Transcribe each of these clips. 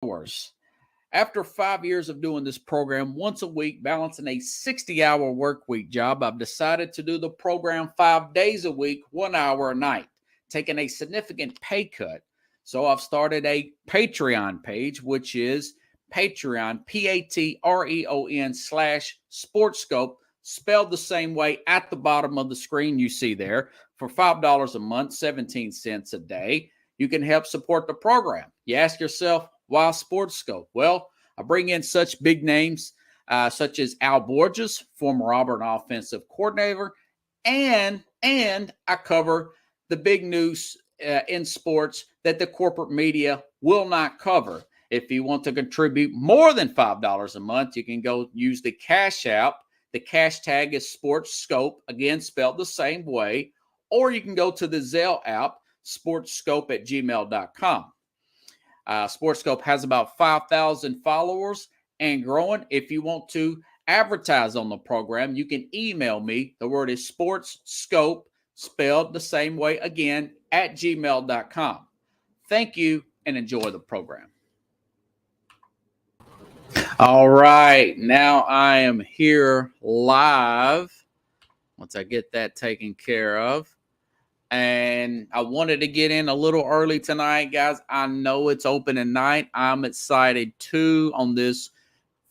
hours. After 5 years of doing this program once a week, balancing a 60-hour work week job, I've decided to do the program 5 days a week, 1 hour a night, taking a significant pay cut. So I've started a Patreon page, which is Patreon, Patreon/SportsScope, spelled the same way at the bottom of the screen you see there, for $5 a month, 17 cents a day. You can help support the program. You ask yourself, why SportsScope? Well, I bring in such big names such as Al Borges, former Auburn offensive coordinator, and I cover the big news in sports that the corporate media will not cover. If you want to contribute more than $5 a month, you can go use the Cash App. The cash tag is SportsScope, again spelled the same way, or you can go to the Zelle app, sportscope@gmail.com. SportsScope has about 5,000 followers and growing. If you want to advertise on the program, you can email me. The word is SportsScope, spelled the same way again, @gmail.com. Thank you and enjoy the program. All right, now I am here live. Once I get that taken care of. And I wanted to get in a little early tonight, guys. I know it's opening night. I'm excited too on this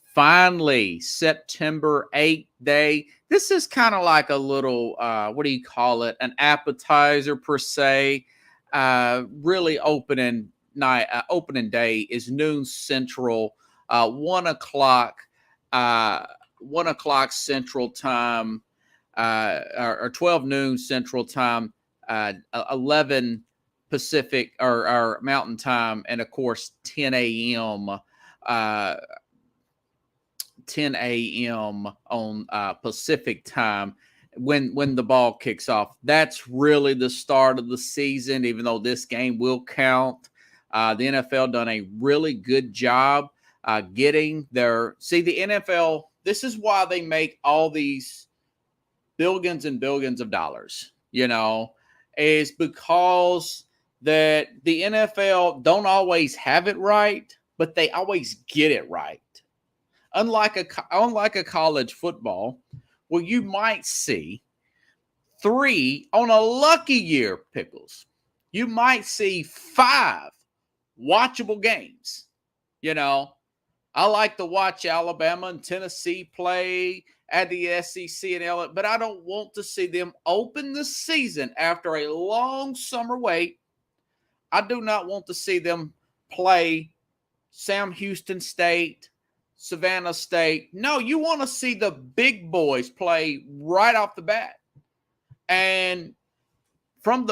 finally September 8th day. This is kind of like a little, what do you call it? An appetizer per se. Really opening night, opening day is noon Central, 1 o'clock, 1 o'clock Central time, or 12 noon Central time. 11 Pacific or Mountain Time, and of course 10 a.m. 10 a.m. on Pacific Time when the ball kicks off. That's really the start of the season, even though this game will count. The NFL done a really good job getting their. See, the NFL, this is why they make all these billions and billions of dollars, is because that the NFL don't always have it right, but they always get it right. Unlike a college football, where you might see 3 on a lucky year, Pickles. You might see 5 watchable games. I like to watch Alabama and Tennessee play at the SEC and LA, but I don't want to see them open the season after a long summer wait. I do not want to see them play Sam Houston State, Savannah State. No, you want to see the big boys play right off the bat. And from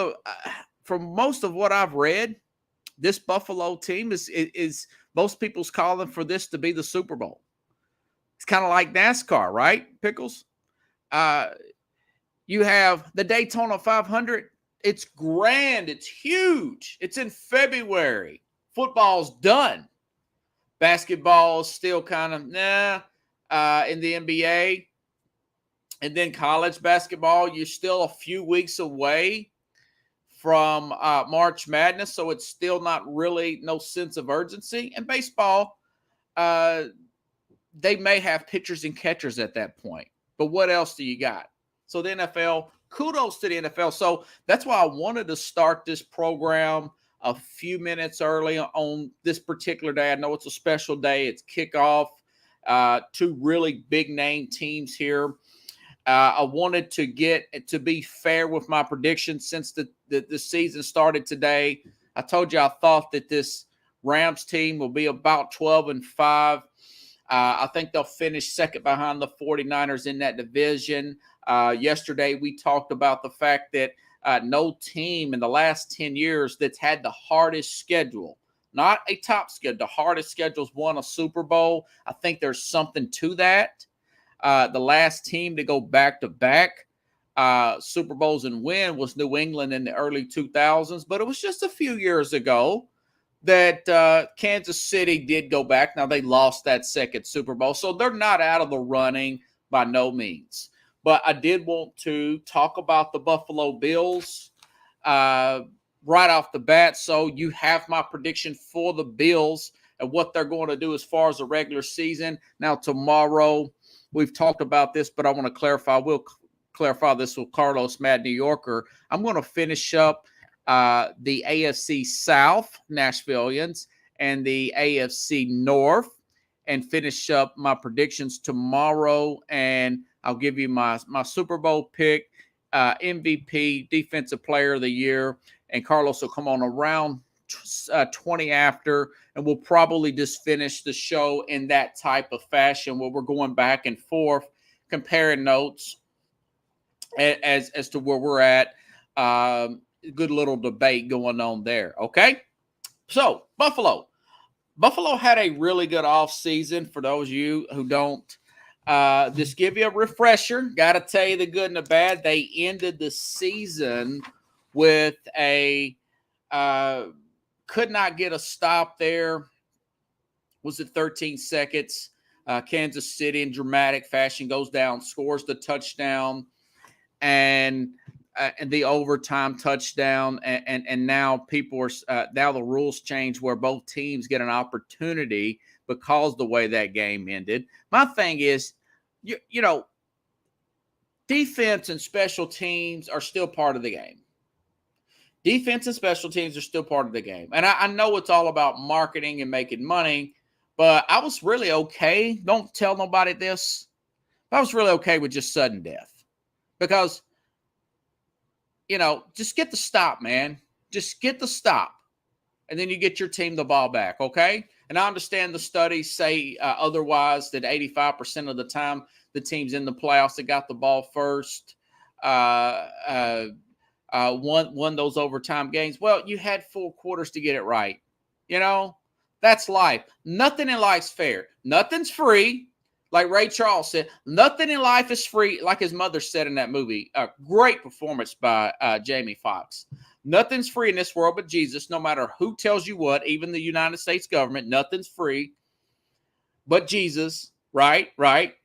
most of what I've read, this Buffalo team is most people's calling for this to be the Super Bowl. It's kind of like NASCAR, right, Pickles? You have the Daytona 500. It's grand. It's huge. It's in February. Football's done. Basketball's still kind of in the NBA. And then college basketball, you're still a few weeks away from March Madness, so it's still not really no sense of urgency. And baseball, they may have pitchers and catchers at that point. But what else do you got? So the NFL, kudos to the NFL. So that's why I wanted to start this program a few minutes early on this particular day. I know it's a special day. It's kickoff. 2 really big name teams here. I wanted to be fair with my predictions since the season started today. I told you I thought that this Rams team will be about 12-5. I think they'll finish second behind the 49ers in that division. Yesterday, we talked about the fact that no team in the last 10 years that's had the hardest schedule, not a top schedule, the hardest schedules won a Super Bowl. I think there's something to that. The last team to go back-to-back Super Bowls and win was New England in the early 2000s, but it was just a few years ago that Kansas City did go back. Now, they lost that second Super Bowl, so they're not out of the running by no means. But I did want to talk about the Buffalo Bills right off the bat. So you have my prediction for the Bills and what they're going to do as far as the regular season. Now, tomorrow, we've talked about this, but I want to clarify. We'll clarify this with Carlos Mad New Yorker. I'm going to finish up the AFC South, Nashvilleians, and the AFC North, and finish up my predictions tomorrow. And I'll give you my Super Bowl pick, MVP, Defensive Player of the Year, and Carlos will come on around 20 after, and we'll probably just finish the show in that type of fashion where we're going back and forth, comparing notes as to where we're at. Good little debate going on there. Okay, so Buffalo had a really good offseason. For those of you who don't, just give you a refresher. Got to tell you the good and the bad. They ended the season with a could not get a stop there. Was it 13 seconds? Kansas City in dramatic fashion goes down, scores the touchdown, and the overtime touchdown. And now people are now the rules change where both teams get an opportunity because the way that game ended. My thing is, you know, defense and special teams are still part of the game. Defense and special teams are still part of the game. And I know it's all about marketing and making money, but I was really okay. Don't tell nobody this. I was really okay with just sudden death because, you know, just get the stop, man. Just get the stop. And then you get your team the ball back, okay? And I understand the studies say otherwise, that 85% of the time the teams in the playoffs that got the ball first won those overtime games. Well, you had 4 quarters to get it right. You know, that's life. Nothing in life's fair. Nothing's free. Like Ray Charles said, nothing in life is free. Like his mother said in that movie, a great performance by Jamie Foxx. Nothing's free in this world but Jesus, no matter who tells you what, even the United States government, nothing's free but Jesus, right? Right.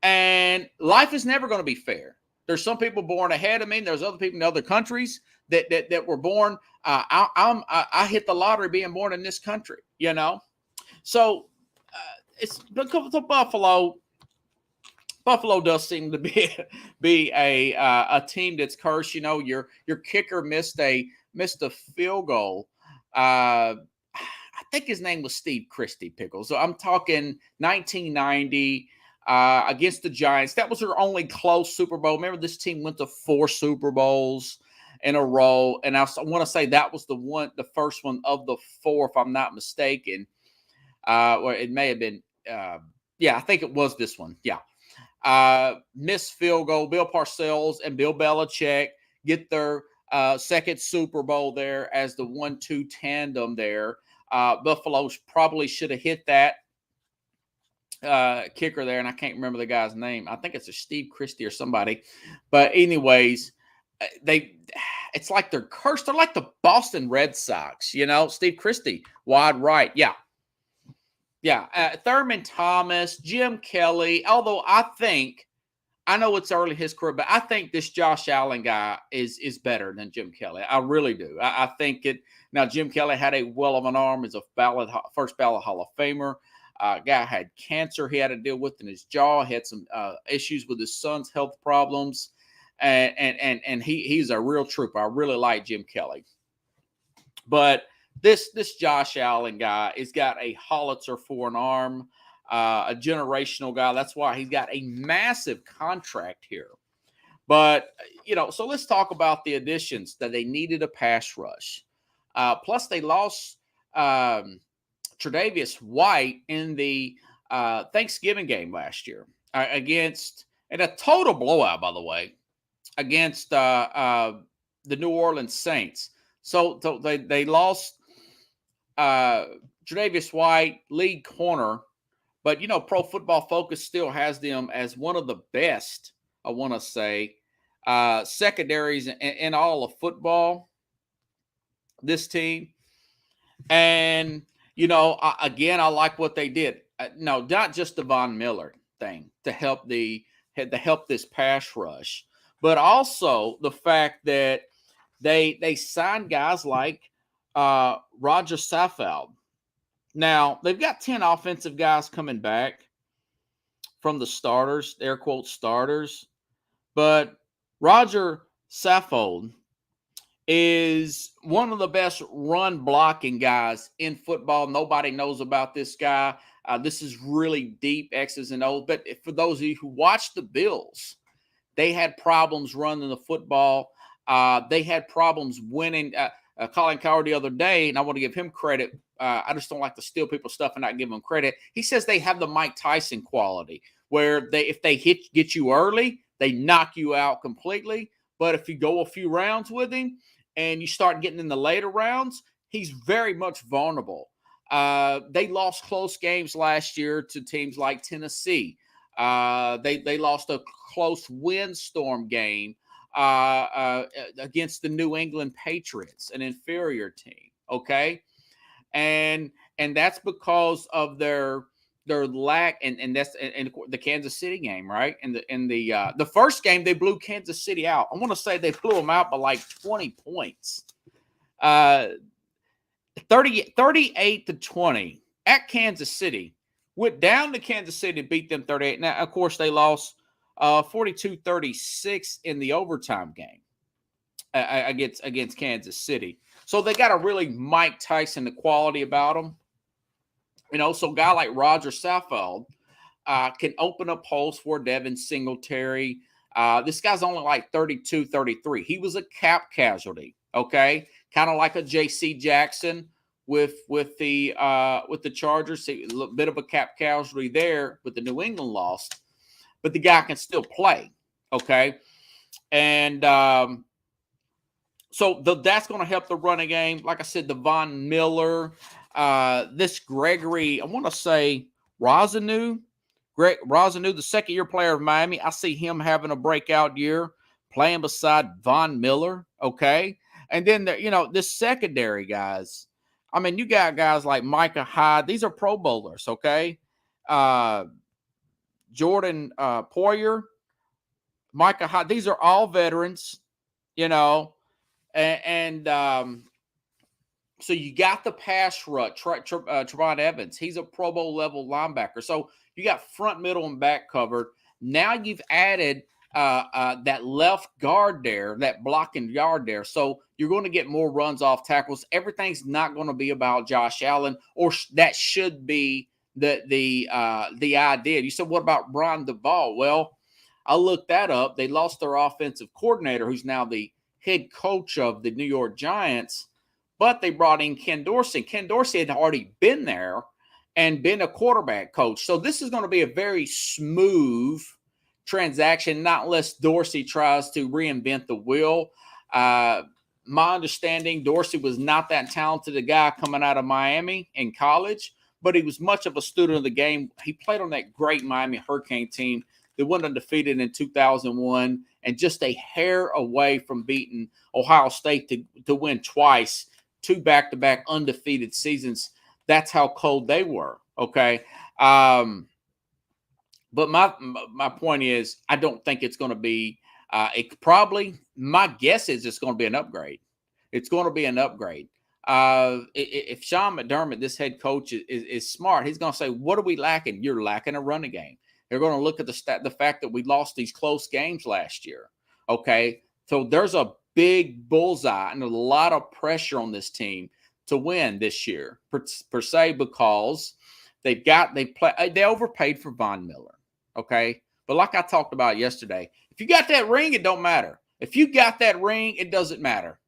And life is never going to be fair. There's some people born ahead of me. And there's other people in other countries that were born. I hit the lottery being born in this country, you know. So it's to Buffalo. Buffalo does seem to be a team that's cursed. You know, your kicker missed a field goal. I think his name was Steve Christie Pickles. So I'm talking 1990. Against the Giants. That was their only close Super Bowl. Remember, this team went to 4 Super Bowls in a row. And I want to say that was the first one of the 4, if I'm not mistaken. Or it may have been, I think it was this one. Yeah. Missed field goal. Bill Parcells and Bill Belichick get their second Super Bowl there as the 1-2 tandem there. Buffalo probably should have hit that kicker there, and I can't remember the guy's name. I think it's a Steve Christie or somebody. But anyways, it's like they're cursed. They're like the Boston Red Sox, you know. Steve Christie, wide right. Yeah. Thurman Thomas, Jim Kelly. Although I know it's early in his career, but I think this Josh Allen guy is better than Jim Kelly. I really do. I think it. Now, Jim Kelly had a well of an arm, is a first ballot Hall of Famer. Guy had cancer he had to deal with in his jaw. He had some issues with his son's health problems, and he's a real trooper. I really like Jim Kelly, but this Josh Allen guy has got a Hollister for an arm, a generational guy. That's why he's got a massive contract here. But you know, so let's talk about the additions that they needed a pass rush. Plus, they lost. Tre'Davious White in the Thanksgiving game last year against, and a total blowout, by the way, against the New Orleans Saints. So they lost Tre'Davious White, lead corner, but, you know, Pro Football Focus still has them as one of the best, I want to say, secondaries in all of football, this team. And you know, I like what they did. No, not just the Von Miller thing to help this pass rush, but also the fact that they signed guys like Roger Saffold, Now, they've got 10 offensive guys coming back from the starters, air quote starters, but Roger Saffold is one of the best run blocking guys in football. Nobody knows about this guy. This is really deep X's and O's. But for those of you who watch the Bills, they had problems running the football. They had problems winning. Colin Cowherd the other day, and I want to give him credit. I just don't like to steal people's stuff and not give them credit. He says they have the Mike Tyson quality, where if they get you early, they knock you out completely. But if you go a few rounds with him and you start getting in the later rounds, he's very much vulnerable. They lost close games last year to teams like Tennessee. They lost a close windstorm game against the New England Patriots, an inferior team. Okay, and that's because of their lack, and that's and the Kansas City game, right? And the first game they blew Kansas City out. I want to say they blew them out by like 20 points. 38-20 at Kansas City. Went down to Kansas City to beat them 38. Now, of course, they lost 42-36 in the overtime game against Kansas City. So they got a really Mike Tyson quality about them. You know, so a guy like Roger Saffold can open up holes for Devin Singletary. This guy's only like 32, 33. He was a cap casualty, okay? Kind of like a J.C. Jackson with the Chargers. A little bit of a cap casualty there with the New England loss. But the guy can still play, okay? And so that's going to help the running game. Like I said, the Von Miller, this Gregory, I want to say Rosanu, the second-year player of Miami. I see him having a breakout year playing beside Von Miller, okay? And then, this secondary guys. I mean, you got guys like Micah Hyde. These are Pro Bowlers, okay? Jordan Poyer, Micah Hyde. These are all veterans, and so you got the pass rush, Trevon Evans. He's a Pro Bowl level linebacker. So you got front, middle, and back covered. Now you've added that left guard there, that blocking guard there. So you're going to get more runs off tackles. Everything's not going to be about Josh Allen, or that should be the idea. You said, what about Brian Daboll? Well, I looked that up. They lost their offensive coordinator, who's now the head coach of the New York Giants, but they brought in Ken Dorsey. Ken Dorsey had already been there and been a quarterback coach. So this is going to be a very smooth transaction, not unless Dorsey tries to reinvent the wheel. My understanding, Dorsey was not that talented a guy coming out of Miami in college, but he was much of a student of the game. He played on that great Miami Hurricane team that went undefeated in 2001 and just a hair away from beating Ohio State to win twice, 2 back-to-back undefeated seasons. That's how cold they were, okay? But my point is, I don't think it's going to be my guess is it's going to be an upgrade. It's going to be an upgrade. If Sean McDermott, this head coach, is smart, he's going to say, what are we lacking? You're lacking a running game. They're going to look at the fact that we lost these close games last year. Okay, so there's a big bullseye and a lot of pressure on this team to win this year, per se, because they overpaid for Von Miller. Okay, but like I talked about yesterday, if you got that ring, it don't matter. If you got that ring, it doesn't matter.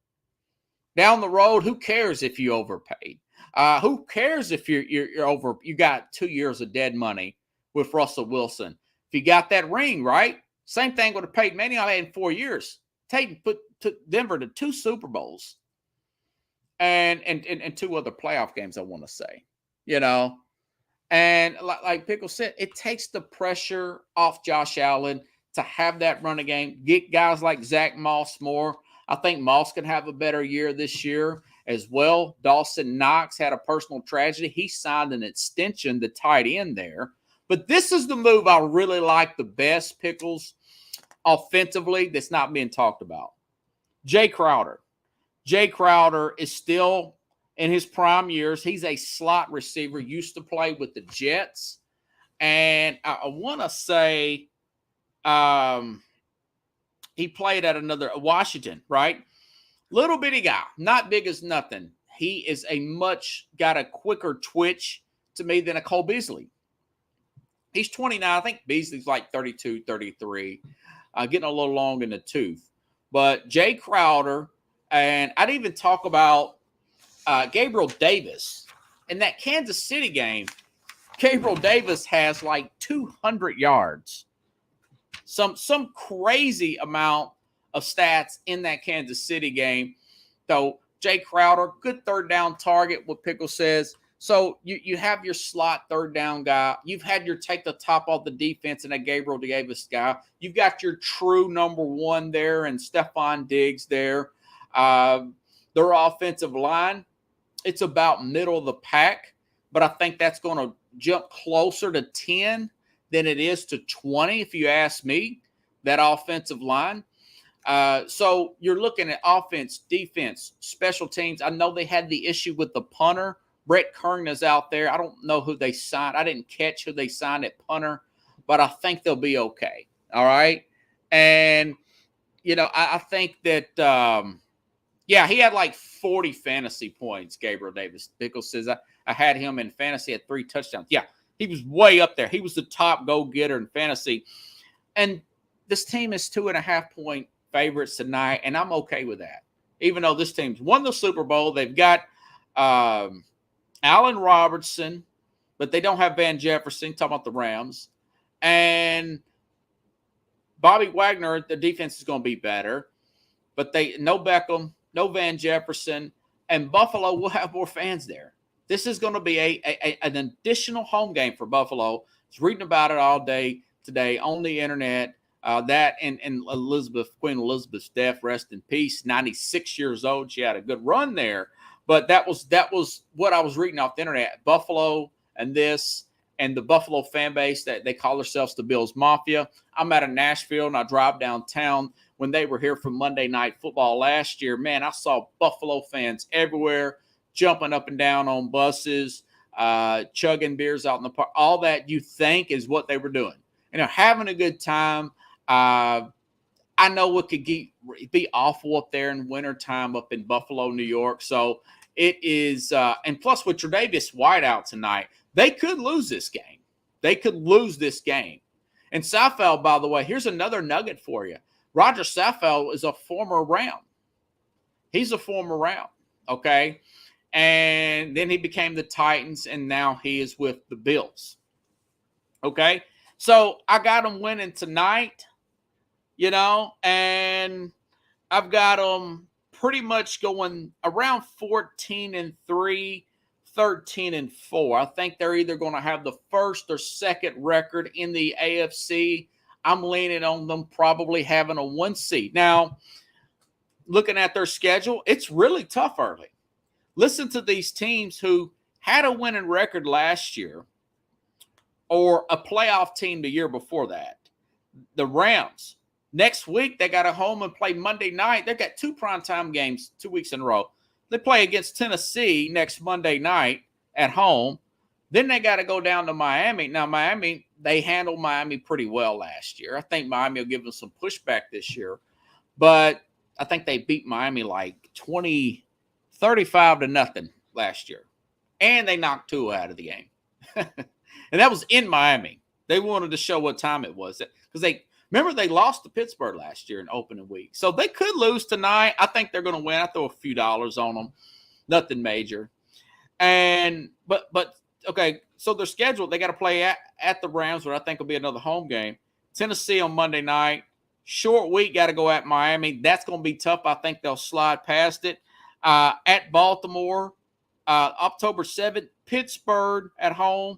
Down the road, who cares if you overpaid? Who cares if you're over? You got 2 years of dead money with Russell Wilson. If you got that ring, right? Same thing with Peyton Manning. I had in 4 years. Peyton took Denver to 2 Super Bowls and 2 other playoff games, I want to say. And like Pickle said, it takes the pressure off Josh Allen to have that running game. Get guys like Zach Moss more. I think Moss can have a better year this year as well. Dawson Knox had a personal tragedy. He signed an extension, the tight end there. But this is the move I really like the best, Pickles, offensively, that's not being talked about. Jay Crowder. Jay Crowder is still in his prime years. He's a slot receiver, used to play with the Jets. And I want to say he played at another Washington, right? Little bitty guy, not big as nothing. He is got a quicker twitch to me than a Cole Beasley. He's 29. I think Beasley's like 32, 33, getting a little long in the tooth. But Jay Crowder, and I'd even talk about Gabriel Davis. In that Kansas City game, Gabriel Davis has like 200 yards. Some crazy amount of stats in that Kansas City game. So Jay Crowder, good third down target, what Pickle says. So you have your slot third down guy. You've had your take the top off the defense and a Gabriel Davis guy. You've got your true number one there and Stephon Diggs there. Their offensive line, it's about middle of the pack, but I think that's going to jump closer to 10 than it is to 20, if you ask me, that offensive line. So you're looking at offense, defense, special teams. I know they had the issue with the punter. Brett Kern is out there. I don't know who they signed. I didn't catch who they signed at punter, but I think they'll be okay. All right. And, I think that, he had like 40 fantasy points, Gabriel Davis. Pickle says I had him in fantasy at 3 touchdowns. Yeah, he was way up there. He was the top go-getter in fantasy. And this team is 2.5-point favorites tonight, and I'm okay with that. Even though this team's won the Super Bowl, they've got Allen Robertson, but they don't have Van Jefferson, talking about the Rams. And Bobby Wagner, the defense is going to be better. But no Beckham, no Van Jefferson, and Buffalo will have more fans there. This is going to be an additional home game for Buffalo. I was reading about it all day today on the internet. That and Queen Elizabeth's death, rest in peace, 96 years old. She had a good run there. But that was what I was reading off the internet. Buffalo and the Buffalo fan base, that they call themselves the Bills Mafia. I'm out of Nashville, and I drive downtown. When they were here for Monday Night Football last year, man, I saw Buffalo fans everywhere, jumping up and down on buses, chugging beers out in the park. All that you think is what they were doing. Having a good time. I know it could be awful up there in wintertime up in Buffalo, New York. So it is, and plus with Tre'Davious White out tonight, they could lose this game. And Saffold, by the way, here's another nugget for you. Roger Saffold is a former Ram. He's a former Ram, okay? And then he became the Titans, and now he is with the Bills, okay? So I got them winning tonight, and I've got them pretty much going around 14-3, 13-4. I think they're either going to have the first or second record in the AFC. I'm leaning on them probably having a 1 seed. Now, looking at their schedule, it's really tough early. Listen to these teams who had a winning record last year or a playoff team the year before that. The Rams, next week, they got to home and play Monday night. They've got 2 primetime games 2 weeks in a row. They play against Tennessee next Monday night at home. Then they got to go down to Miami. Now, Miami, they handled Miami pretty well last year. I think Miami will give them some pushback this year. But I think they beat Miami like 35-0 last year. And they knocked Tua out of the game. And that was in Miami. They wanted to show what time it was. Because they lost to Pittsburgh last year in opening week. So they could lose tonight. I think they're going to win. I throw a few dollars on them. Nothing major. But okay, so they're scheduled. They got to play at the Rams, where I think will be another home game. Tennessee on Monday night. Short week, got to go at Miami. That's going to be tough. I think they'll slide past it. At Baltimore, October 7th, Pittsburgh at home.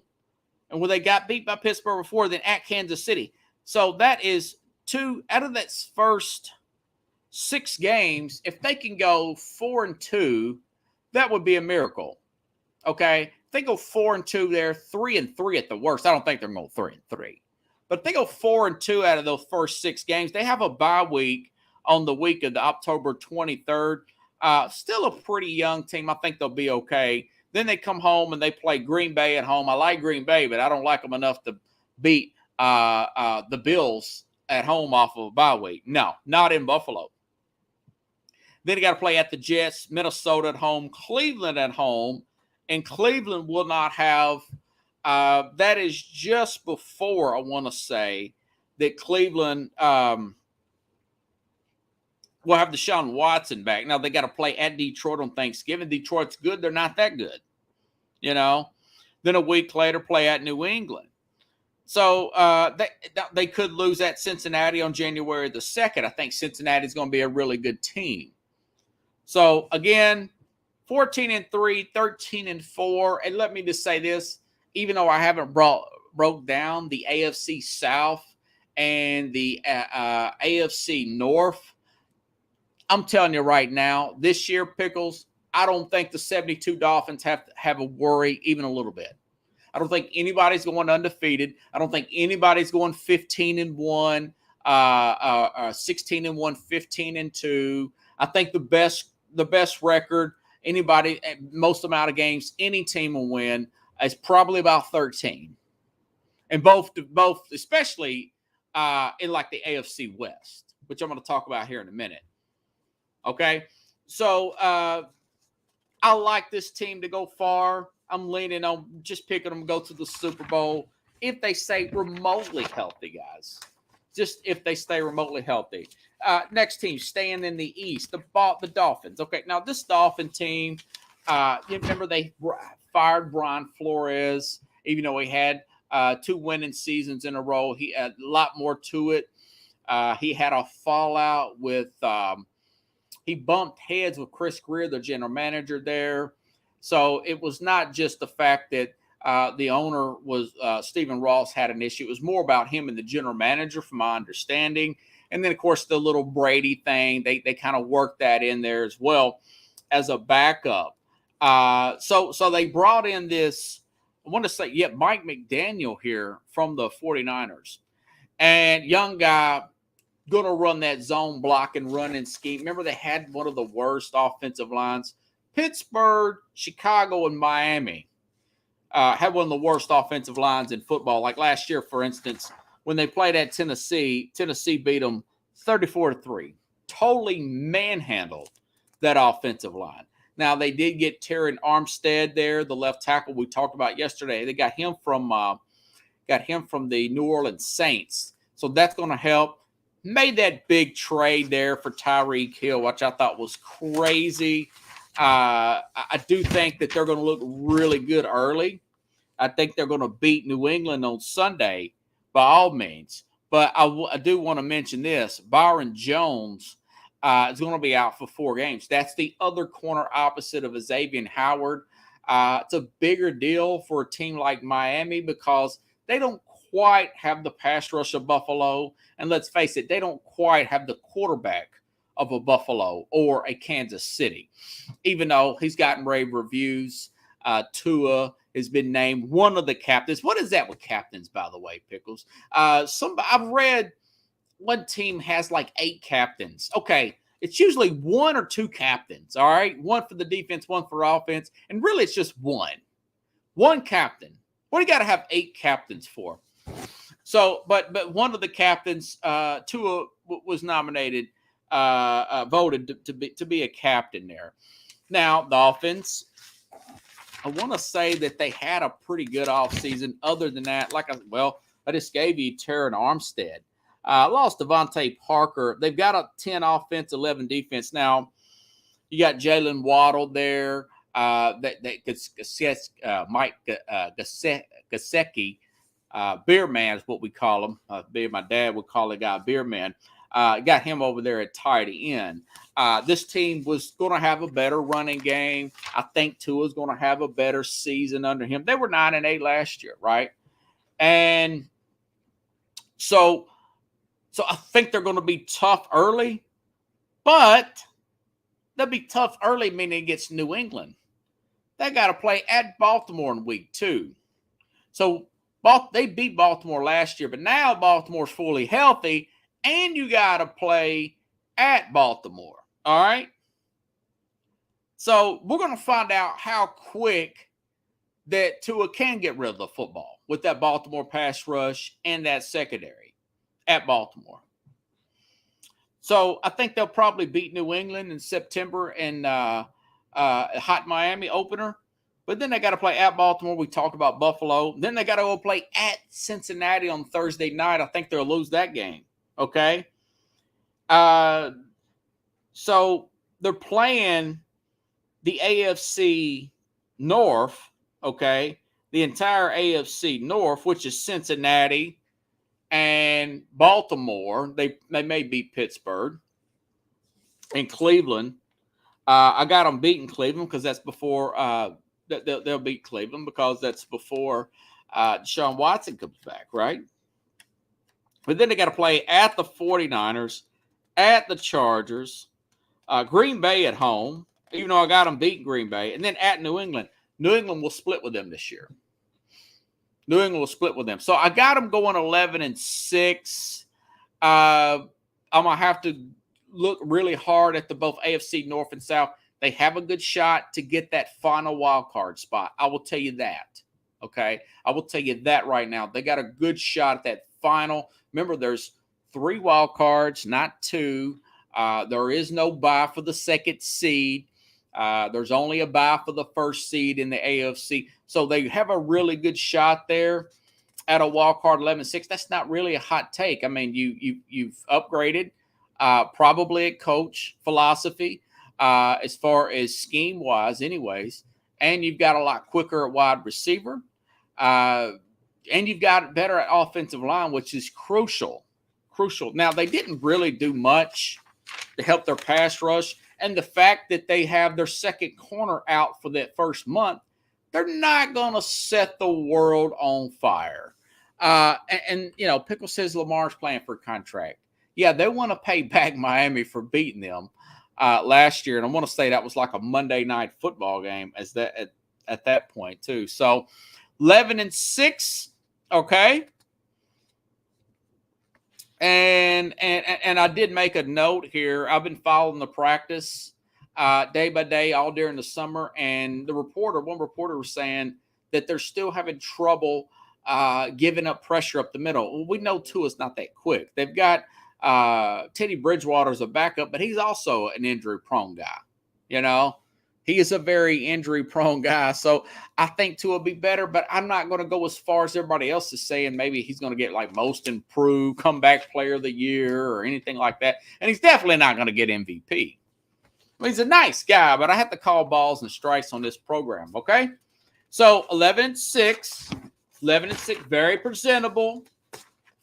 And when they got beat by Pittsburgh before, then at Kansas City. So that is 2 out of that first 6 games. If they can go 4-2, that would be a miracle. Okay? If they go 4-2 there, 3-3 at the worst. I don't think they're going to go 3-3. But if they go 4-2 out of those first 6 games, they have a bye week on the week of the October 23rd. Still a pretty young team. I think they'll be okay. Then they come home and they play Green Bay at home. I like Green Bay, but I don't like them enough to beat the Bills at home off of a bye week. No, not in Buffalo. Then you got to play at the Jets, Minnesota at home, Cleveland at home, and Cleveland will not have that is just before, I want to say, that Cleveland will have Deshaun Watson back. Now, they got to play at Detroit on Thanksgiving. Detroit's good. They're not that good, you know. Then a week later, play at New England. So they could lose at Cincinnati on January the 2nd. I think Cincinnati is going to be a really good team. So, again, 14-3, 13-4. And let me just say this, even though I haven't broke down the AFC South and the AFC North, I'm telling you right now, this year, Pickles, I don't think the 72 Dolphins have a worry even a little bit. I don't think anybody's going undefeated. I don't think anybody's going 15-1, 16-1, 15-2. I think the best record anybody, most amount of games any team will win is probably about 13. And both especially in like the AFC West, which I'm going to talk about here in a minute. Okay, so I like this team to go far. I'm leaning on just picking them to go to the Super Bowl if they stay remotely healthy, guys. Just if they stay remotely healthy. Next team, staying in the East, the Dolphins. Okay, now this Dolphin team, you remember they fired Brian Flores, even though he had 2 winning seasons in a row. He had a lot more to it. He had a fallout with he bumped heads with Chris Greer, the general manager there. So it was not just the fact that the owner was Stephen Ross had an issue. It was more about him and the general manager, from my understanding. And then, of course, the little Brady thing, they kind of worked that in there as well as a backup. So they brought in this, I want to say, Mike McDaniel here from the 49ers. And young guy, going to run that zone block and running scheme. Remember, they had one of the worst offensive lines. Pittsburgh, Chicago, and Miami had one of the worst offensive lines in football. Like last year, for instance, when they played at Tennessee beat them 34-3. Totally manhandled that offensive line. Now, they did get Terran Armstead there, the left tackle we talked about yesterday. They got him from the New Orleans Saints. So that's going to help. Made that big trade there for Tyreek Hill, which I thought was crazy. I do think that they're going to look really good early. I think they're going to beat New England on Sunday by all means. But I do want to mention this. Byron Jones is going to be out for 4 games. That's the other corner opposite of Xavier Howard. It's a bigger deal for a team like Miami because they don't quite have the pass rush of Buffalo. And let's face it, they don't quite have the quarterback of a Buffalo or a Kansas City, even though he's gotten rave reviews. Tua has been named one of the captains. What is that with captains, by the way, Pickles? I've read one team has like 8 captains. Okay, it's usually 1 or 2 captains, all right? 1 for the defense, 1 for offense, and really it's just 1 captain. What do you got to have 8 captains for? So, but one of the captains, Tua was nominated, voted to be a captain there. Now, the offense, I want to say that they had a pretty good offseason. Other than that, I just gave you Terran Armstead. Lost Devontae Parker. They've got a 10 offense, 11 defense. Now, you got Jalen Waddle there. Mike Gesicki, Beer Man is what we call him. My dad would call the guy Beer Man. Got him over there at tight end. This team was going to have a better running game. I think Tua's going to have a better season under him. They were 9-8 last year, right? And so I think they're going to be tough early, but they'll be tough early, meaning against New England. They got to play at Baltimore in week 2. So they beat Baltimore last year, but now Baltimore's fully healthy, and you got to play at Baltimore. All right? So we're going to find out how quick that Tua can get rid of the football with that Baltimore pass rush and that secondary at Baltimore. So I think they'll probably beat New England in September and hot Miami opener. But then they got to play at Baltimore. We talked about Buffalo. Then they got to go play at Cincinnati on Thursday night. I think they'll lose that game. Okay. So they're playing the AFC North. Okay. The entire AFC North, which is Cincinnati and Baltimore. They may beat Pittsburgh and Cleveland. I got them beating Cleveland because that's before they'll beat Cleveland because that's before Deshaun Watson comes back, right? But then they got to play at the 49ers, at the Chargers, Green Bay at home, even though I got them beating Green Bay, and then at New England. New England will split with them this year. New England will split with them. So I got them going 11-6. I'm going to have to look really hard at the both AFC North and South. They have a good shot to get that final wild card spot. I will tell you that. Okay. I will tell you that right now. They got a good shot at that final. Remember, there's 3 wild cards, not 2. There is no bye for the second seed. There's only a bye for the first seed in the AFC. So they have a really good shot there at a wild card 11-6. That's not really a hot take. I mean, you've upgraded probably at coach philosophy as far as scheme wise anyways. And you've got a lot quicker at wide receiver. And you've got better at offensive line, which is crucial. Now, they didn't really do much to help their pass rush. And the fact that they have their second corner out for that first month, they're not going to set the world on fire. And Pickle says Lamar's playing for a contract. Yeah, they want to pay back Miami for beating them last year. And I want to say that was like a Monday night football game at that point, too. So 11-6, okay. And I did make a note here. I've been following the practice day by day all during the summer. And one reporter was saying that they're still having trouble giving up pressure up the middle. Well, we know Tua's not that quick. They've got Teddy Bridgewater as a backup, but he's also an injury-prone guy. He is a very injury-prone guy. So I think Tua will be better, but I'm not going to go as far as everybody else is saying. Maybe he's going to get like most improved, comeback player of the year or anything like that. And he's definitely not going to get MVP. I mean, he's a nice guy, but I have to call balls and strikes on this program, okay? So 11-6, very presentable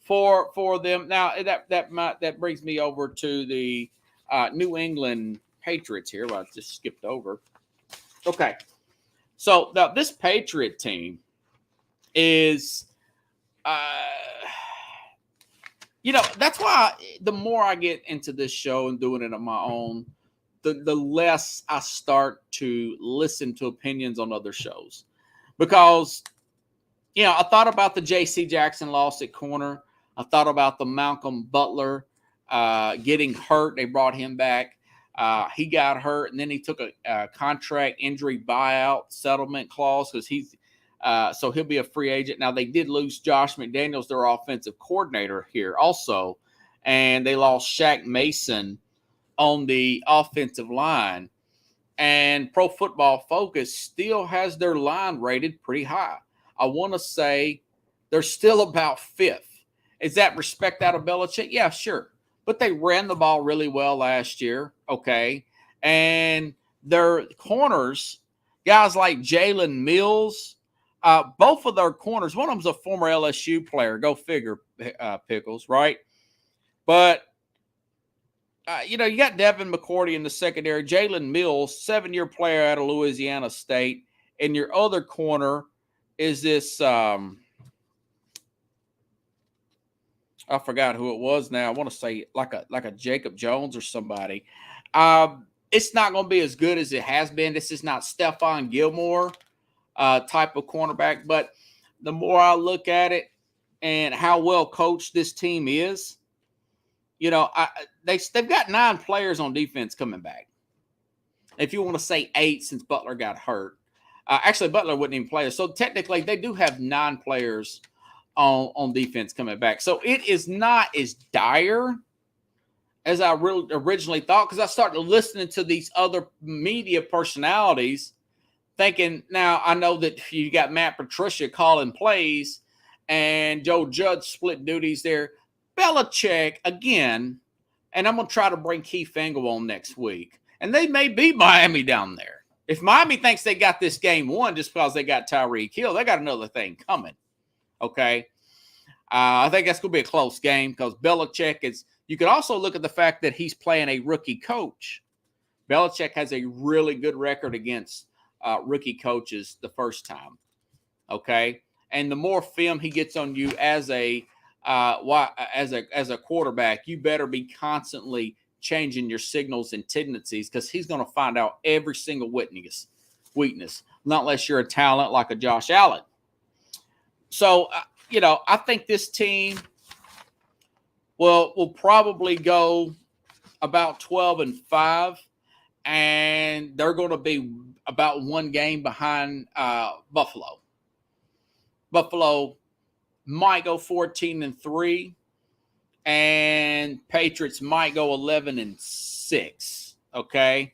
for them. Now, that brings me over to the New England Patriots here. Well, I just skipped over. Okay. So now this Patriot team is, that's why the more I get into this show and doing it on my own, the less I start to listen to opinions on other shows. Because, I thought about the J.C. Jackson loss at corner. I thought about the Malcolm Butler getting hurt. They brought him back. He got hurt, and then he took a contract injury buyout settlement clause because so he'll be a free agent. Now, they did lose Josh McDaniels, their offensive coordinator here also, and they lost Shaq Mason on the offensive line. And Pro Football Focus still has their line rated pretty high. I want to say they're still about 5th. Is that respect out of Belichick? Yeah, sure. But they ran the ball really well last year, okay? And their corners, guys like Jalen Mills, both of their corners, one of them's a former LSU player. Go figure, Pickles, right? But, you got Devin McCourty in the secondary. Jalen Mills, 7-year player out of Louisiana State. And your other corner is this I forgot who it was now. I want to say like a Jacob Jones or somebody. It's not going to be as good as it has been. This is not Stephon Gilmore type of cornerback. But the more I look at it and how well coached this team is, they've got 9 players on defense coming back. If you want to say 8 since Butler got hurt. Actually, Butler wouldn't even play. So technically, they do have 9 players on defense coming back. So it is not as dire as I originally thought, because I started listening to these other media personalities thinking, now I know that you got Matt Patricia calling plays and Joe Judge split duties there. Belichick, again, and I'm going to try to bring Keith Engel on next week, and they may beat Miami down there. If Miami thinks they got this game won just because they got Tyreek Hill, they got another thing coming, okay? I think that's going to be a close game because Belichick is – you could also look at the fact that he's playing a rookie coach. Belichick has a really good record against rookie coaches the first time, okay? And the more film he gets on you as a quarterback, you better be constantly changing your signals and tendencies because he's going to find out every single weakness, not unless you're a talent like a Josh Allen. So, I think this team will probably go about 12-5, and they're going to be about 1 game behind Buffalo. Buffalo might go 14-3, and Patriots might go 11-6. Okay.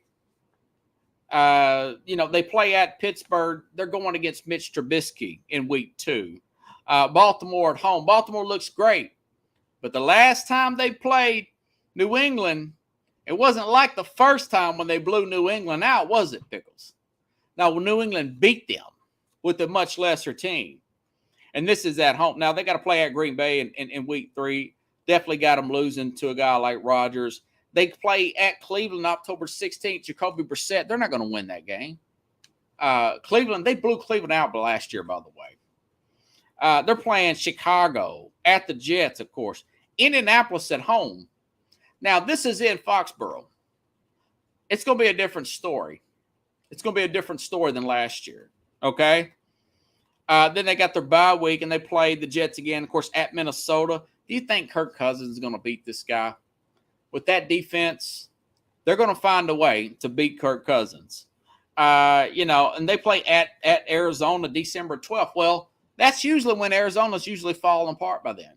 They play at Pittsburgh. They're going against Mitch Trubisky in week 2. Baltimore at home. Baltimore looks great, but the last time they played New England, it wasn't like the first time when they blew New England out, was it, Pickles? Now, New England beat them with a much lesser team. And this is at home. Now, they got to play at Green Bay in week 3. Definitely got them losing to a guy like Rodgers. They play at Cleveland October 16th. Jacoby Brissett, they're not going to win that game. Cleveland, they blew Cleveland out last year, by the way. They're playing Chicago at the Jets, of course. Indianapolis at home. Now, this is in Foxborough. It's going to be a different story. It's going to be a different story than last year, okay? Then they got their bye week, and they play the Jets again, of course, at Minnesota. Do you think Kirk Cousins is going to beat this guy? With that defense, they're going to find a way to beat Kirk Cousins. And they play at Arizona December 12th. Well, that's usually when Arizona's usually falling apart by then.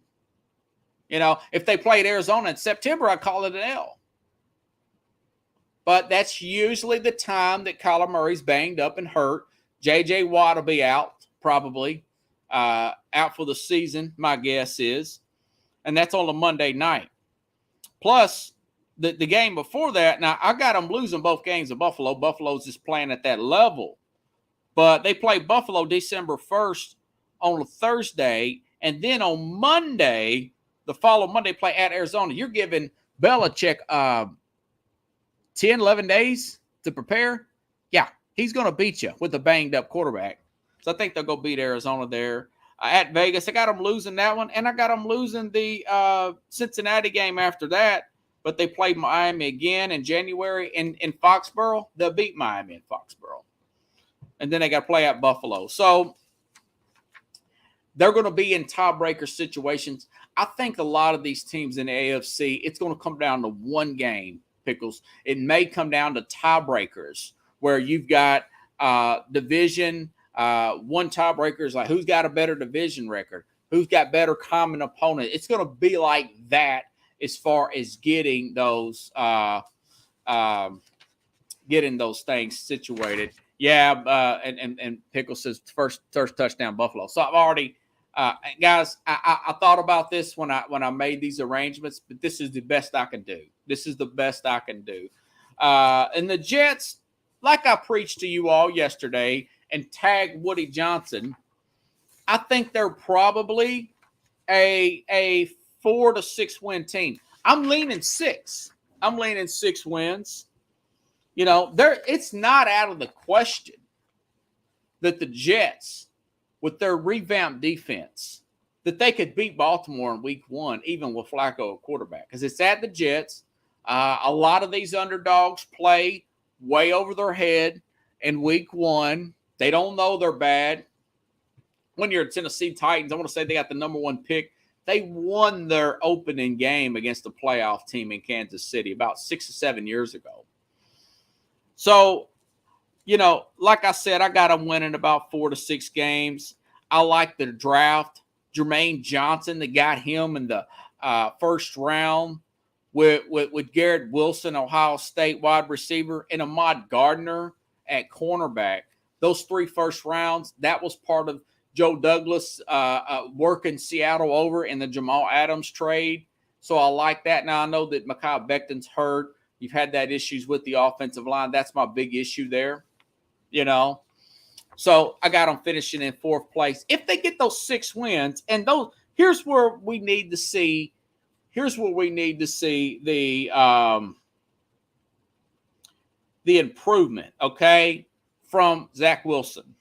If they played Arizona in September, I'd call it an L. But that's usually the time that Kyler Murray's banged up and hurt. J.J. Watt will be out, probably, out for the season, my guess is. And that's on a Monday night. Plus, the game before that, now I got them losing both games of Buffalo. Buffalo's just playing at that level. But they play Buffalo December 1st on a Thursday. And then on Monday, the following Monday, play at Arizona. You're giving Belichick 10, 11 days to prepare. Yeah, he's going to beat you with a banged-up quarterback. So I think they'll go beat Arizona there. At Vegas, I got them losing that one, and I got them losing the Cincinnati game after that. But they played Miami again in January in Foxborough. They'll beat Miami in Foxborough. And then they got to play at Buffalo. So they're going to be in tiebreaker situations. I think a lot of these teams in the AFC, it's going to come down to one game, Pickles. It may come down to tiebreakers where you've got division. One tiebreaker is like who's got a better division record, who's got better common opponent. It's going to be like that as far as getting those things situated. Yeah, and Pickles says first touchdown Buffalo. So I've already guys, I thought about this when I made these arrangements, but this is the best I can do. This is the best I can do. And the Jets, like I preached to you all yesterday and tagged Woody Johnson, I think they're probably a 4 to 6 win team. I'm leaning 6. I'm leaning 6 wins. It's not out of the question that the Jets, with their revamped defense, that they could beat Baltimore in week 1, even with Flacco at quarterback, because it's at the Jets. A lot of these underdogs play way over their head in week 1. They don't know they're bad. When you're Tennessee Titans, I want to say they got the number 1 pick. They won their opening game against a playoff team in Kansas City about 6 or 7 years ago. So, like I said, I got them winning about 4 to 6 games. I like the draft. Jermaine Johnson, they got him in the first round with Garrett Wilson, Ohio State wide receiver, and Ahmad Gardner at cornerback. Those 3 first rounds, that was part of Joe Douglas working Seattle over in the Jamal Adams trade. So I like that. Now, I know that Mekhi Becton's hurt. You've had that issues with the offensive line. That's my big issue there, So I got them finishing in 4th place. If they get those 6 wins, and here's where we need to see. Here's where we need to see the improvement, okay, from Zach Wilson.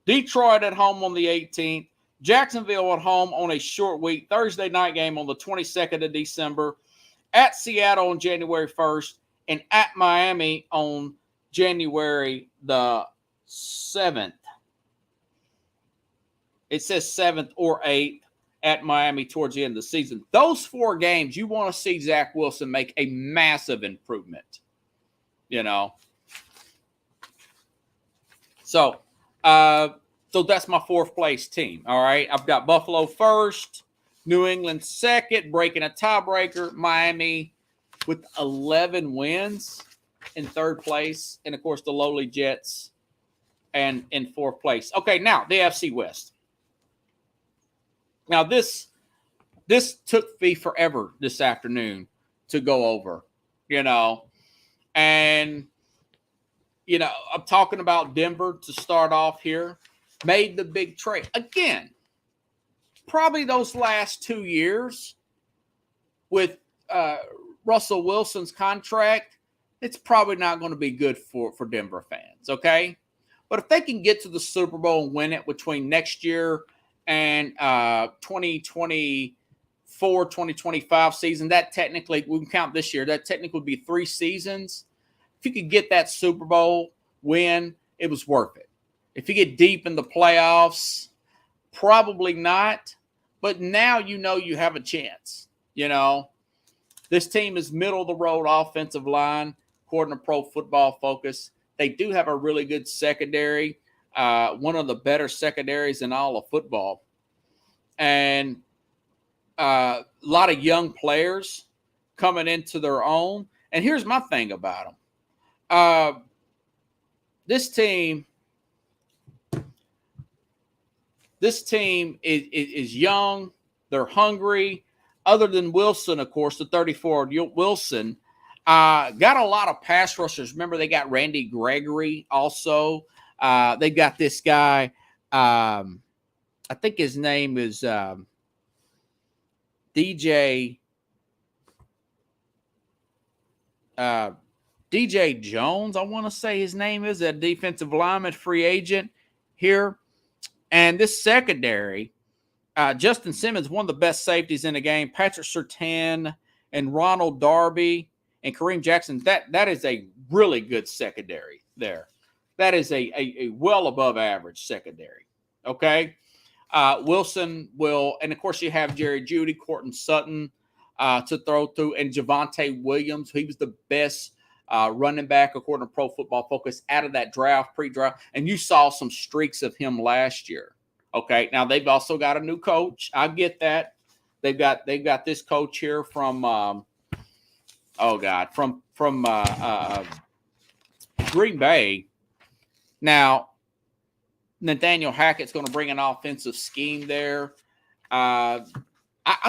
Detroit at home on the 18th. Jacksonville at home on a short week, Thursday night game on the 22nd of December. At Seattle on January 1st. And at Miami on January the 7th. It says 7th or 8th at Miami towards the end of the season. Those 4 games, you want to see Zach Wilson make a massive improvement, So, that's my 4th place team, all right? I've got Buffalo first, New England second, breaking a tiebreaker, Miami with 11 wins in 3rd place, and, of course, the lowly Jets and in 4th place. Okay, now, the AFC West. Now, this took me forever this afternoon to go over, and, I'm talking about Denver to start off here. Made the big trade. Again, probably those last 2 years with Russell Wilson's contract, it's probably not going to be good for Denver fans, okay? But if they can get to the Super Bowl and win it between next year and 2024, 2025 season, that technically, we can count this year, that technically would be 3 seasons. If you could get that Super Bowl win, it was worth it. If you get deep in the playoffs, probably not. But now you have a chance. This team is middle of the road offensive line, according to Pro Football Focus. They do have a really good secondary, one of the better secondaries in all of football. And a lot of young players coming into their own. And here's my thing about them. This team is young. They're hungry. Other than Wilson, of course, the 34-year-old Wilson, got a lot of pass rushers. Remember, they got Randy Gregory also. They got this guy. I think his name is DJ Jones, I want to say his name is, a defensive lineman, free agent here. And this secondary, Justin Simmons, one of the best safeties in the game, Patrick Surtain and Ronald Darby and Kareem Jackson, that is a really good secondary there. That is a well above average secondary, okay? Wilson will, and of course you have Jerry Jeudy, Courtland Sutton to throw through, and Javonte Williams. He was the best running back, according to Pro Football Focus, out of that draft, pre-draft. And you saw some streaks of him last year. Okay, now they've also got a new coach. I get that. They've got this coach here from Green Bay. Now, Nathaniel Hackett's going to bring an offensive scheme there. I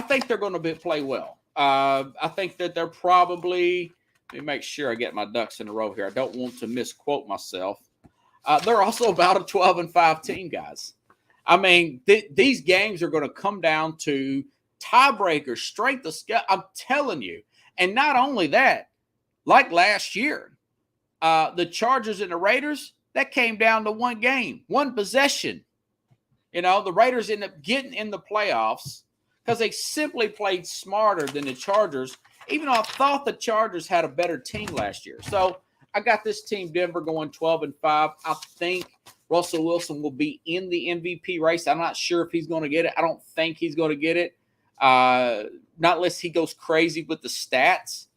think they're going to play well. I think that they're probably. Let me make sure I get my ducks in a row here. I don't want to misquote myself. They're also about a 12-5 team, guys. I mean, these games are going to come down to tiebreakers, strength of schedule. I'm telling you. And not only that, like last year, the Chargers and the Raiders, that came down to one game, one possession. The Raiders ended up getting in the playoffs because they simply played smarter than the Chargers, even though I thought the Chargers had a better team last year. So I got this team, Denver, going 12-5. I think Russell Wilson will be in the MVP race. I'm not sure if he's going to get it. I don't think he's going to get it. Not unless he goes crazy with the stats.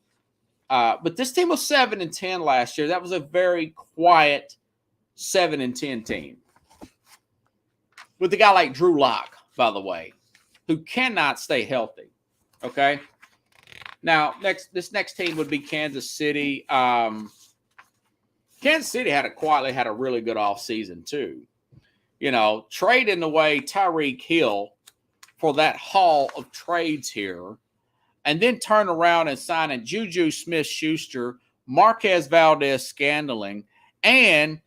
But this team was 7-10 last year. That was a very quiet 7-10 team. With a guy like Drew Lock, by the way, who cannot stay healthy. Okay. Now, this next team would be Kansas City. Kansas City quietly had a really good offseason, too. You know, trading away Tyreek Hill for that haul of trades here, and then turn around and signing Juju Smith-Schuster, Marquez Valdes-Scantling, and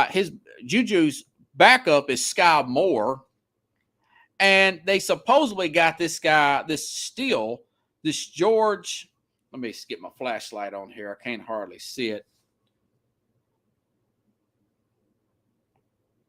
his Juju's backup is Sky Moore. And they supposedly got this guy, this George. Let me get my flashlight on here. I can't hardly see it.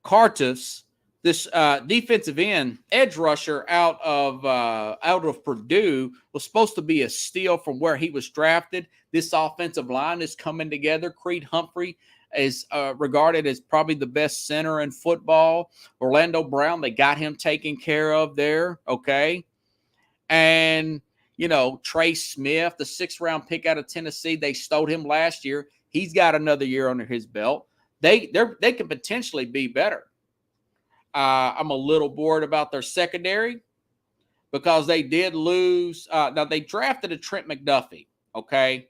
Kartafs, this defensive end edge rusher out of Purdue, was supposed to be a steal from where he was drafted. This offensive line is coming together. Creed Humphrey is regarded as probably the best center in football. Orlando Brown, they got him taken care of there, okay? And, you know, Trey Smith, the 6th-round pick out of Tennessee, they stole him last year. He's got another year under his belt. They can potentially be better. I'm a little bored about their secondary because they did lose. Now, they drafted a Trent McDuffie, okay?